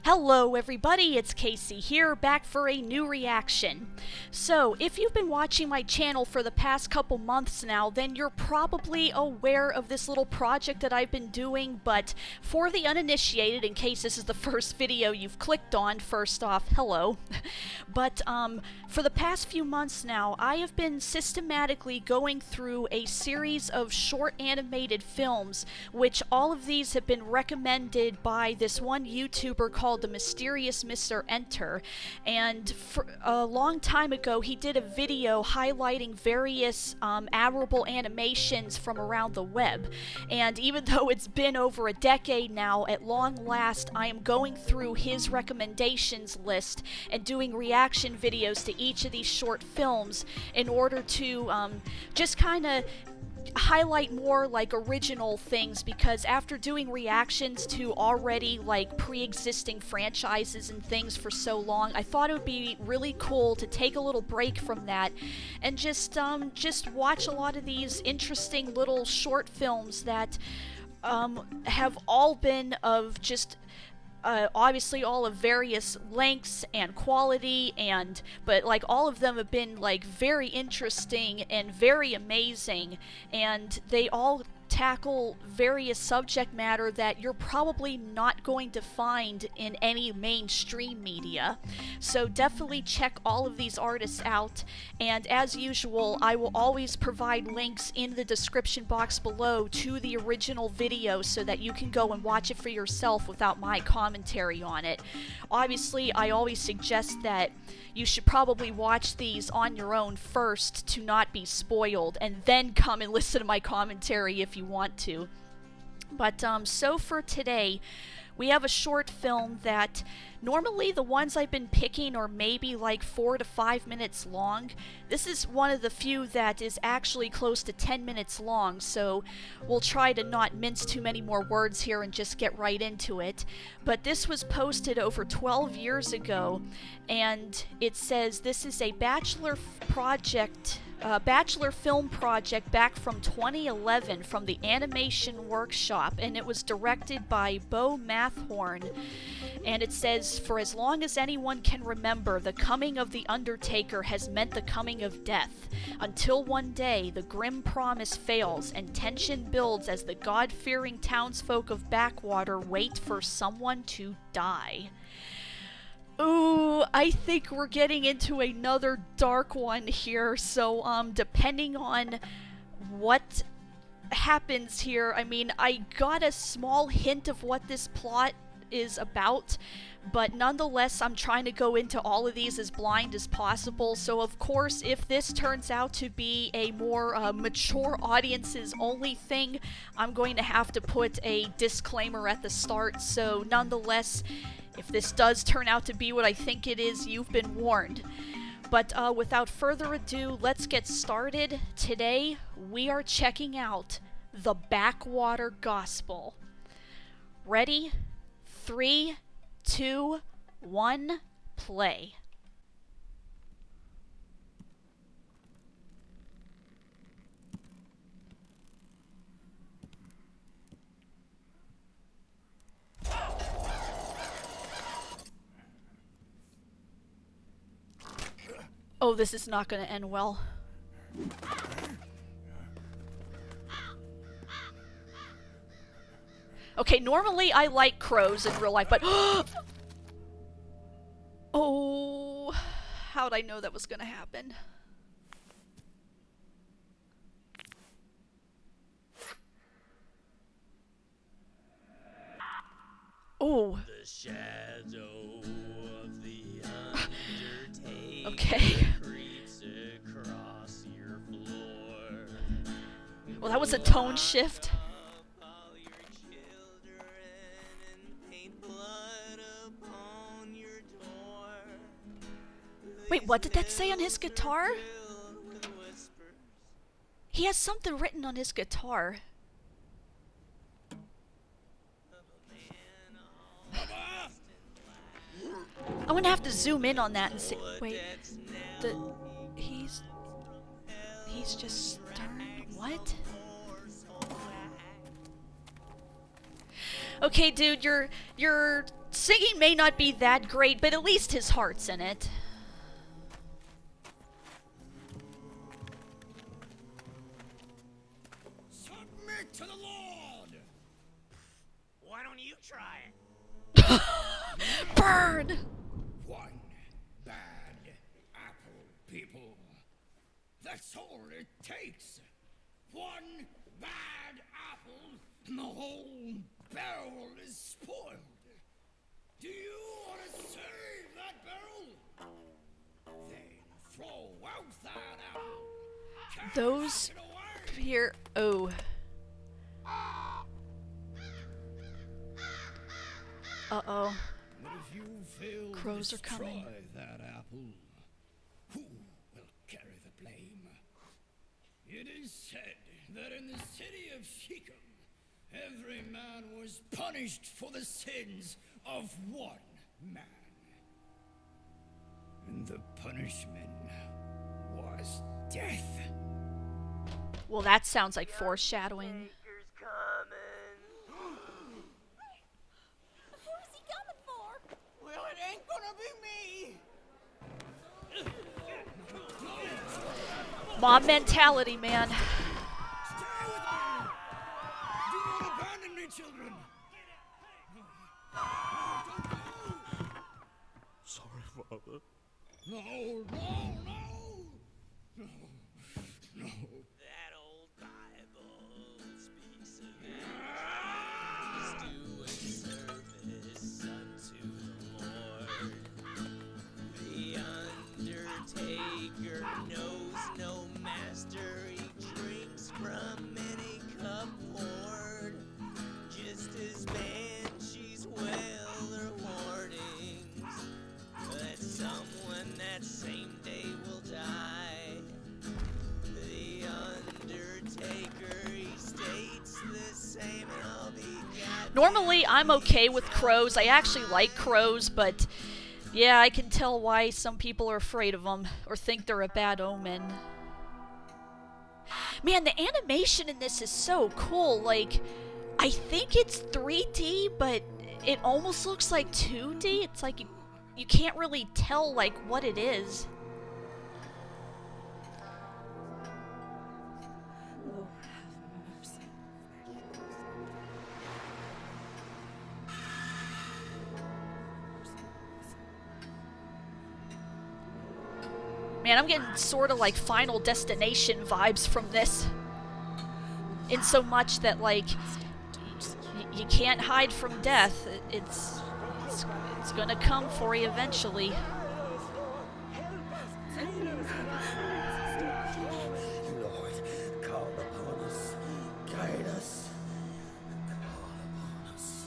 Hello everybody, it's Casey here, back for a new reaction. So, if you've been watching my channel for the past couple months now, then you're probably aware of this little project that I've been doing, but for the uninitiated, in case this is the first video you've clicked on, first off, hello. But, for the past few months now, I have been systematically going through a series of short animated films, which all of these have been recommended by this one YouTuber called The Mysterious Mr. Enter, and for a long time ago he did a video highlighting various admirable animations from around the web, and even though it's been over a decade now, at long last I am going through his recommendations list and doing reaction videos to each of these short films in order to just kind of highlight more like original things, because after doing reactions to already like pre-existing franchises and things for so long, I thought it would be really cool to take a little break from that and just watch a lot of these interesting little short films that have all been of just obviously all of various lengths and quality, but like all of them have been like very interesting and very amazing, and they all tackle various subject matter that you're probably not going to find in any mainstream media. So definitely check all of these artists out, and as usual I will always provide links in the description box below to the original video so that you can go and watch it for yourself without my commentary on it. Obviously I always suggest that you should probably watch these on your own first to not be spoiled, and then come and listen to my commentary if you want to. But so for today, we have a short film that normally the ones I've been picking are maybe like 4 to 5 minutes long. This is one of the few that is actually close to 10 minutes long, so we'll try to not mince too many more words here and just get right into it. But this was posted over 12 years ago, and it says this is a bachelor film project back from 2011 from the Animation Workshop, and it was directed by Bo Mathorn. And it says, for as long as anyone can remember, the coming of the Undertaker has meant the coming of death, until one day the grim promise fails and tension builds as the God-fearing townsfolk of Backwater wait for someone to die. Ooh, I think we're getting into another dark one here, so depending on what happens here, I mean, I got a small hint of what this plot is about, but nonetheless I'm trying to go into all of these as blind as possible. So of course, if this turns out to be a more mature audiences only thing, I'm going to have to put a disclaimer at the start. So nonetheless, if this does turn out to be what I think it is, you've been warned. But without further ado, let's get started. Today, we are checking out the Backwater Gospel. Ready? 3, 2, 1, play. Oh, this is not going to end well. Okay, normally I like crows in real life, but oh, how'd I know that was going to happen? Oh. The shadow of the Undertaker. Okay. Well, that was a tone shift. Wait, what did that say on his guitar? He has something written on his guitar. I'm gonna have to zoom in on that and see. Wait, he's just stern. What? Okay, dude, you're Singing may not be that great, but at least his heart's in it. Submit to the Lord! Why don't you try it? Burn! One bad apple, people. That's all it takes. One bad apple, and the whole barrel is spoiled. Do you want to save that barrel? Then throw out that apple. Those here. Oh. Uh-oh. Crows are coming. That apple, who will carry the blame? It is said that in the city of Shechem, every man was punished for the sins of one man. And the punishment was death. Well, that sounds like foreshadowing. Who's he coming for? Well, it ain't gonna be me. Mob mentality, man. Stay with me. Do not abandon me, children. Sorry, Father. No. That old Bible speaks of doing service unto the Lord. The undertaker knows no master. He drinks from any cup poured. Just as banshees wail their warnings that someone that same day will die. The undertaker, he states the same, and I'll be Normally, I'm okay with crows. I actually like crows, but yeah, I can tell why some people are afraid of them or think they're a bad omen. Man, the animation in this is so cool. Like, I think it's 3D, but it almost looks like 2D. It's like you can't really tell, like, what it is. Man, I'm getting sort of like Final Destination vibes from this. In so much that, like, you can't hide from death. It's gonna come for you eventually. Lord, call upon us, guide us, call upon us,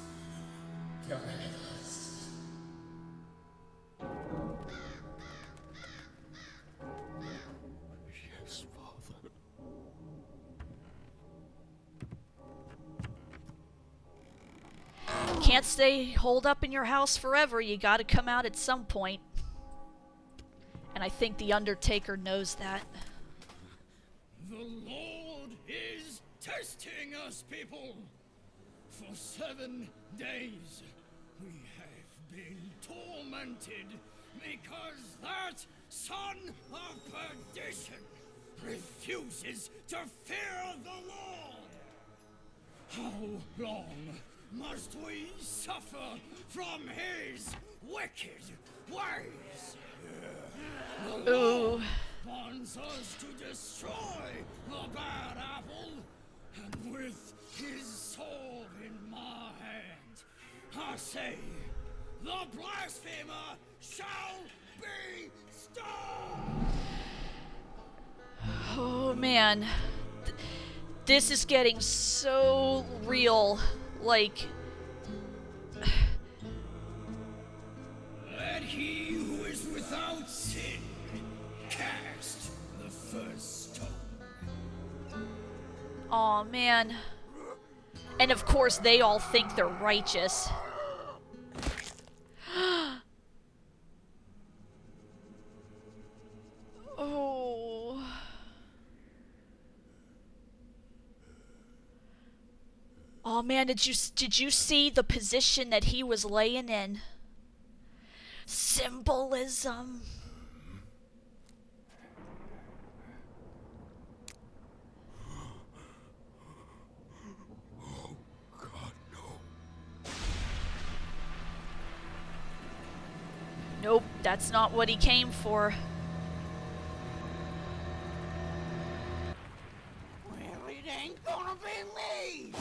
guide us. Yes, Father. Can't stay holed up in your house forever. You gotta come out at some point. And I think the Undertaker knows that. The Lord is testing us, people. For 7 days, we have been tormented because that son of perdition refuses to fear the Lord. How long must we suffer from his wicked ways? The Lord wants us to destroy the bad apple, and with his sword in my hand, I say, the blasphemer shall be stoned! Oh man. This is getting so real. Like, Let he who is without sin cast the first stone. aw man. And of course they all think they're righteous. Oh. Oh man, did you see the position that he was laying in? Symbolism. God, no. Nope, that's not what he came for. Well, it ain't gonna be me!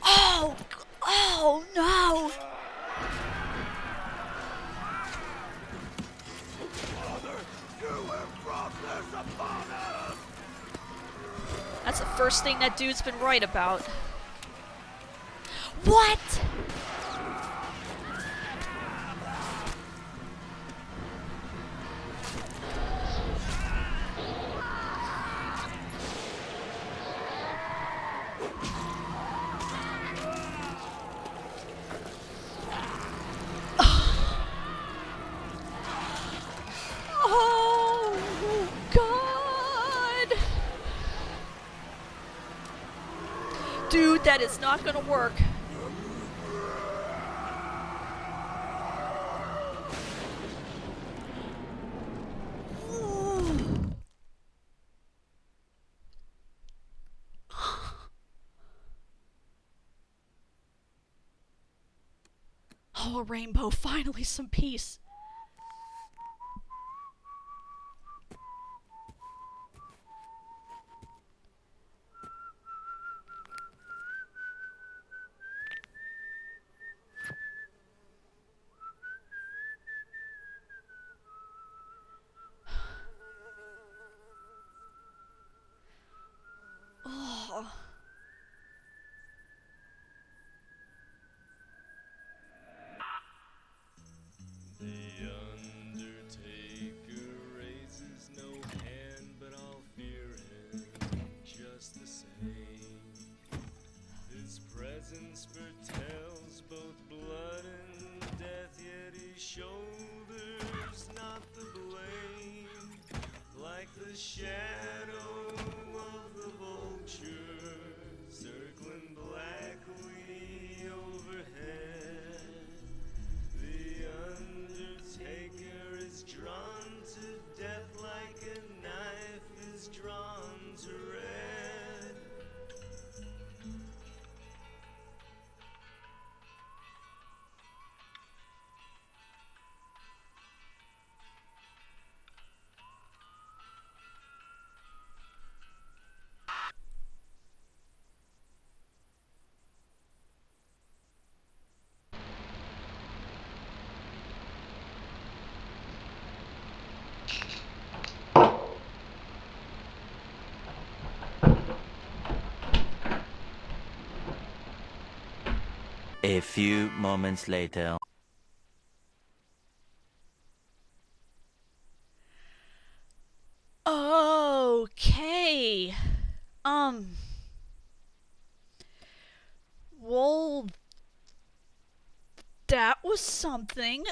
Oh, oh no! Father, you have brought this upon us! That's the first thing that dude's been right about. What? Oh, God. Dude, that is not gonna work. Oh, a rainbow, finally some peace. Oh. The Undertaker raises no hand, but I'll fear him just the same. His presence foretells both blood and death, yet he shoulders not the blame. Like the shadow of the vulture, circling blackly overhead. The Undertaker is drawn to death like a knife is drawn to red. A few moments later. Okay. Well, that was something.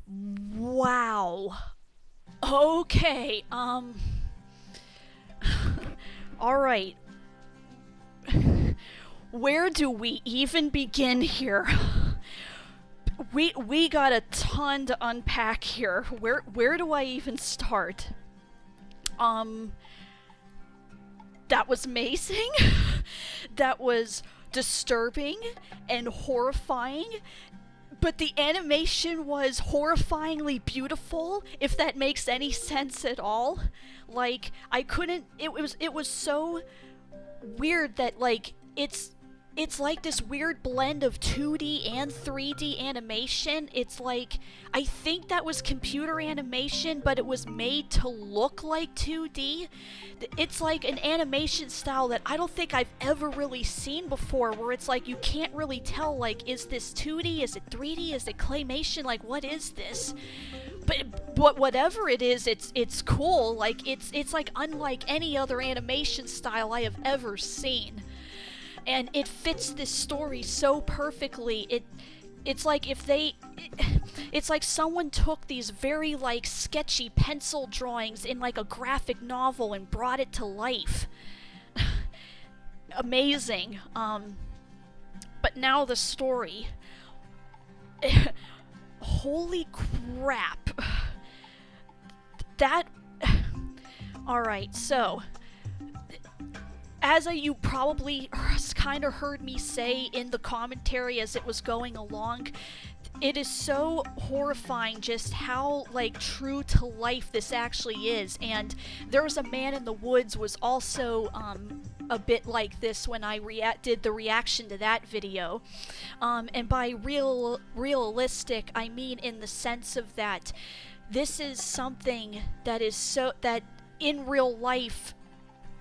Wow. Okay, all right. Where do we even begin here? We got a ton to unpack here. Where do I even start? That was amazing. That was disturbing and horrifying. But the animation was horrifyingly beautiful, if that makes any sense at all. Like, I couldn't, it was so weird that, like, it's like this weird blend of 2D and 3D animation. It's like, I think that was computer animation, but it was made to look like 2D. It's like an animation style that I don't think I've ever really seen before, where it's like you can't really tell, like, is this 2D, is it 3D, is it claymation, like, what is this? But whatever it is, it's cool. Like, it's like unlike any other animation style I have ever seen. And it fits this story so perfectly. It's like if they it's like someone took these very like sketchy pencil drawings in like a graphic novel and brought it to life. Amazing. But now the story. Holy crap. That... Alright, so... As you probably kind of heard me say in the commentary as it was going along, it is so horrifying just how, like, true to life this actually is. And There's a Man in the Woods was also a bit like this when I did the reaction to that video. And by realistic, I mean in the sense of that this is something that is that in real life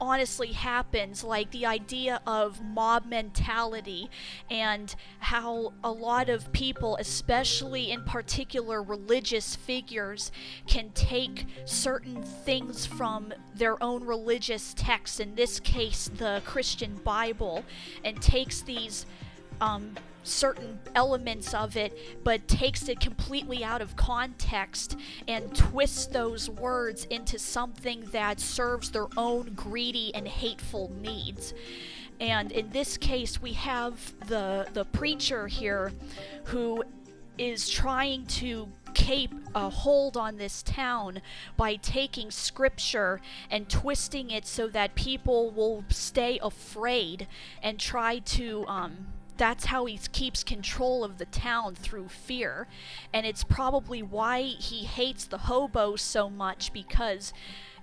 honestly happens, like the idea of mob mentality and how a lot of people, especially in particular religious figures, can take certain things from their own religious texts, in this case the Christian Bible, and takes these certain elements of it, but takes it completely out of context and twists those words into something that serves their own greedy and hateful needs. And in this case, we have the preacher here who is trying to keep a hold on this town by taking scripture and twisting it so that people will stay afraid and try to that's how he keeps control of the town, through fear. And it's probably why he hates the hobo so much, because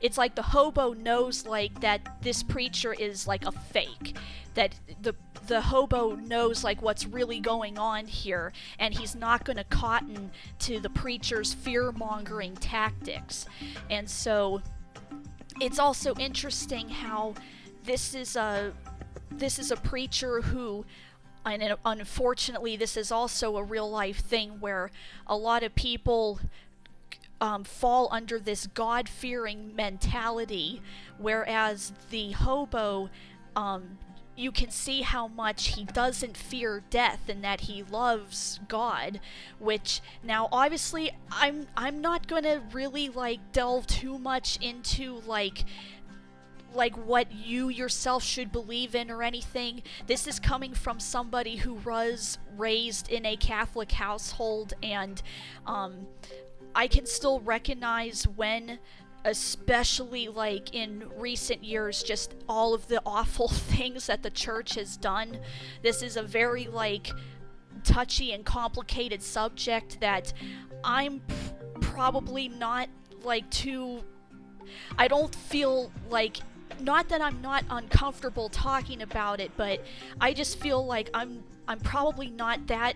it's like the hobo knows like that this preacher is like a fake, that the hobo knows like what's really going on here, and he's not going to cotton to the preacher's fear-mongering tactics. And so it's also interesting how this is a preacher who, and unfortunately this is also a real life thing where a lot of people fall under this God-fearing mentality, whereas the hobo, you can see how much he doesn't fear death and that he loves God, which now obviously I'm not gonna really like delve too much into like what you yourself should believe in or anything. This is coming from somebody who was raised in a Catholic household, and I can still recognize when, especially like in recent years, just all of the awful things that the church has done. This is a very like touchy and complicated subject that I'm probably not like too... I don't feel like... Not that I'm not uncomfortable talking about it, but I just feel like I'm probably not that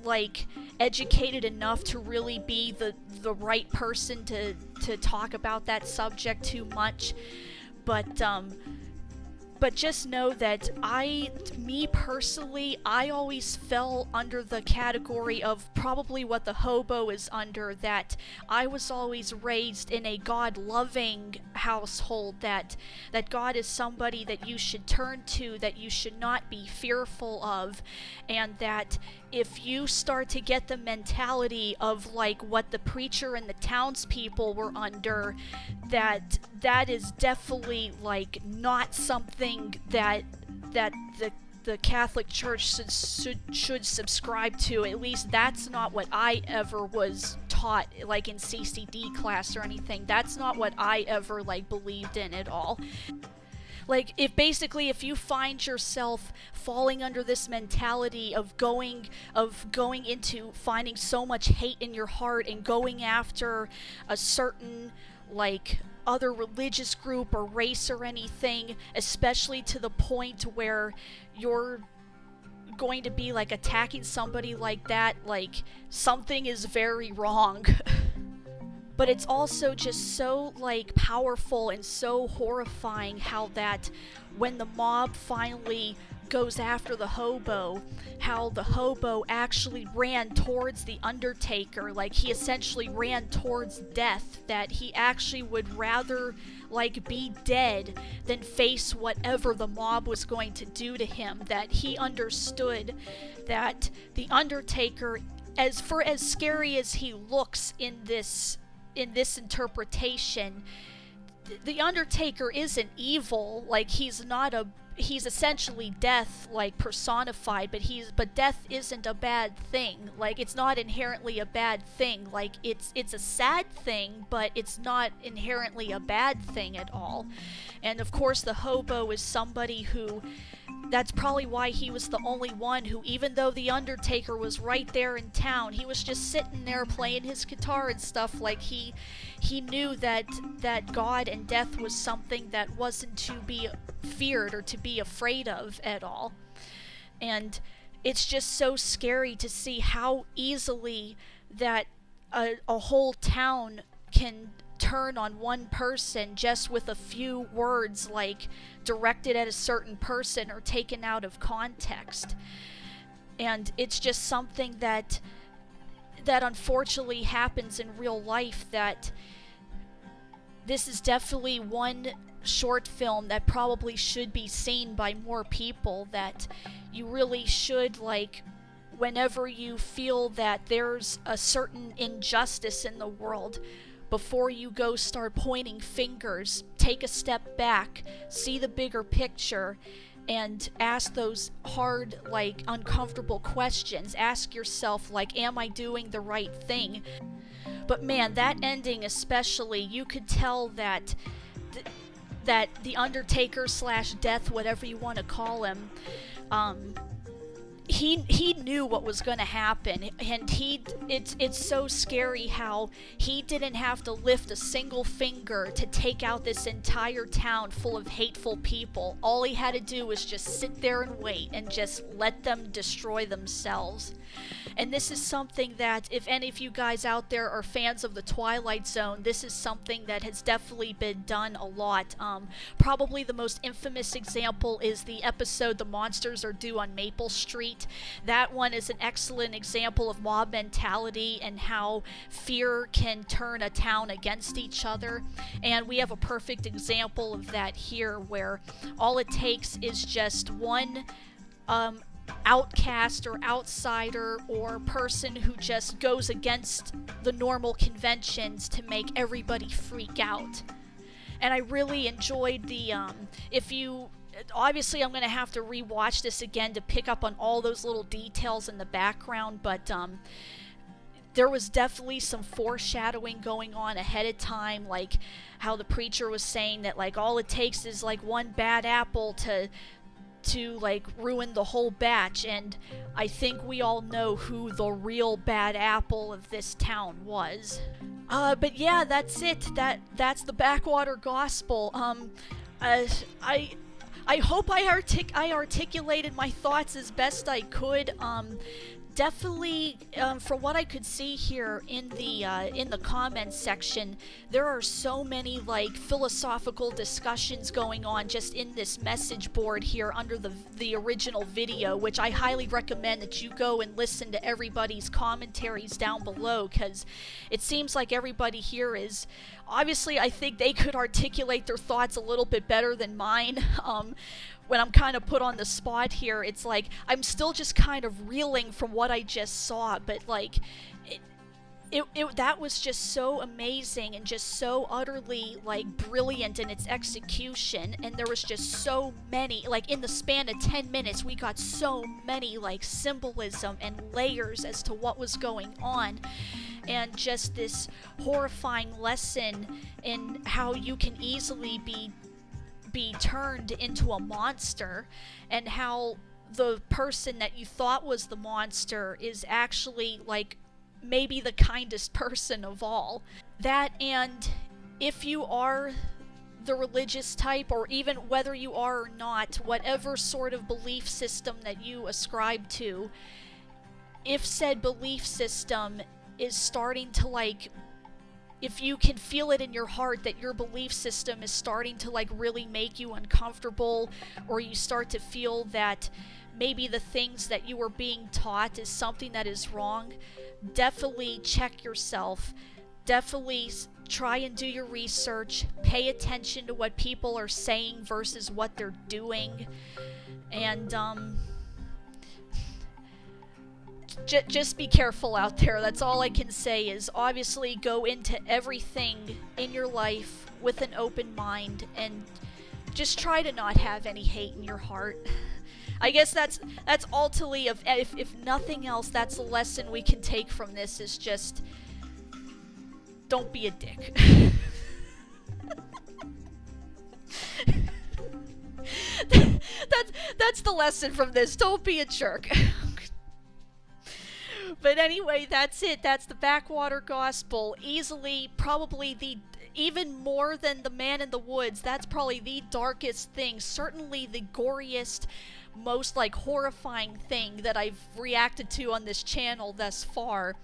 like educated enough to really be the right person to talk about that subject too much. But just know that me personally, I always fell under the category of probably what the hobo is under, that I was always raised in a God-loving household, that God is somebody that you should turn to, that you should not be fearful of, and that if you start to get the mentality of like what the preacher and the townspeople were under, that is definitely like not something that the Catholic Church should subscribe to. At least that's not what I ever was taught, like in CCD class or anything. That's not what I ever like believed in at all. Like, if you find yourself falling under this mentality of going into finding so much hate in your heart and going after a certain like other religious group or race or anything, especially to the point where you're going to be like attacking somebody like that, like something is very wrong. But it's also just so like powerful and so horrifying how that when the mob finally goes after the hobo, how the hobo actually ran towards the Undertaker, like he essentially ran towards death, that he actually would rather like be dead than face whatever the mob was going to do to him, that he understood that the Undertaker as scary as he looks in this interpretation, the Undertaker isn't evil. Like, he's essentially death, like, personified, but death isn't a bad thing. Like, it's not inherently a bad thing. Like, it's a sad thing, but it's not inherently a bad thing at all. And of course the hobo is somebody who, that's probably why he was the only one who, even though the Undertaker was right there in town, he was just sitting there playing his guitar and stuff. Like, he knew that God and death was something that wasn't to be feared or to be afraid of at all. And it's just so scary to see how easily that a whole town can turn on one person just with a few words, like, directed at a certain person or taken out of context. And it's just something that unfortunately happens in real life. That this is definitely one short film that probably should be seen by more people, that you really should, like, whenever you feel that there's a certain injustice in the world, before you go start pointing fingers, take a step back, see the bigger picture, and ask those hard, like, uncomfortable questions. Ask yourself, like, am I doing the right thing? But man, that ending especially, you could tell that that the Undertaker / Death, whatever you want to call him, he knew what was going to happen, and it's so scary how he didn't have to lift a single finger to take out this entire town full of hateful people. All he had to do was just sit there and wait and just let them destroy themselves. And this is something that, if any of you guys out there are fans of the Twilight Zone, this is something that has definitely been done a lot. Probably the most infamous example is the episode The Monsters Are Due on Maple Street. That one is an excellent example of mob mentality and how fear can turn a town against each other. And we have a perfect example of that here, where all it takes is just one outcast or outsider or person who just goes against the normal conventions to make everybody freak out. And I really enjoyed the obviously I'm going to have to rewatch this again to pick up on all those little details in the background, but there was definitely some foreshadowing going on ahead of time, like how the preacher was saying that, like, all it takes is, like, one bad apple to like ruin the whole batch. And I think we all know who the real bad apple of this town was. But yeah, that's it. That's the Backwater Gospel. I hope I articulated my thoughts as best I could. Definitely, from what I could see here in the comments section, there are so many, like, philosophical discussions going on just in this message board here under the original video, which I highly recommend that you go and listen to everybody's commentaries down below, because it seems like everybody here is, obviously, I think they could articulate their thoughts a little bit better than mine. When I'm kind of put on the spot here, it's like I'm still just kind of reeling from what I just saw, but, like, that was just so amazing and just so utterly, like, brilliant in its execution. And there was just so many, like, in the span of 10 minutes, we got so many, like, symbolism and layers as to what was going on. And just this horrifying lesson in how you can easily be turned into a monster, and how the person that you thought was the monster is actually, like, maybe the kindest person of all. That, and if you are the religious type, or even whether you are or not, whatever sort of belief system that you ascribe to, if said belief system is starting to, like, if you can feel it in your heart that your belief system is starting to, like, really make you uncomfortable, or you start to feel that maybe the things that you are being taught is something that is wrong, definitely check yourself. Definitely try and do your research. Pay attention to what people are saying versus what they're doing. And just be careful out there. That's all I can say. Is obviously go into everything in your life with an open mind, and just try to not have any hate in your heart. I guess that's ultimately, if nothing else, that's the lesson we can take from this, is just don't be a dick. that's the lesson from this. Don't be a jerk. But anyway, that's it. That's the Backwater Gospel. Easily, probably even more than The Man in the Woods, that's probably the darkest thing. Certainly the goriest, most like horrifying thing that I've reacted to on this channel thus far.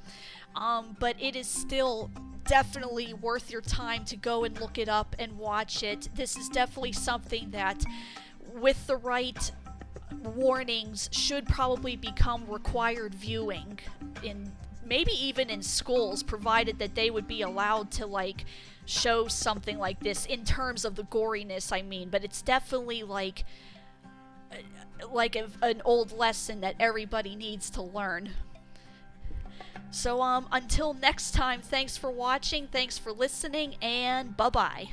But it is still definitely worth your time to go and look it up and watch it. This is definitely something that, with the right warnings, should probably become required viewing in maybe even in schools, provided that they would be allowed to like show something like this in terms of the goriness, I mean. But it's definitely like an old lesson that everybody needs to learn. So until next time, thanks for watching, thanks for listening, and bye-bye.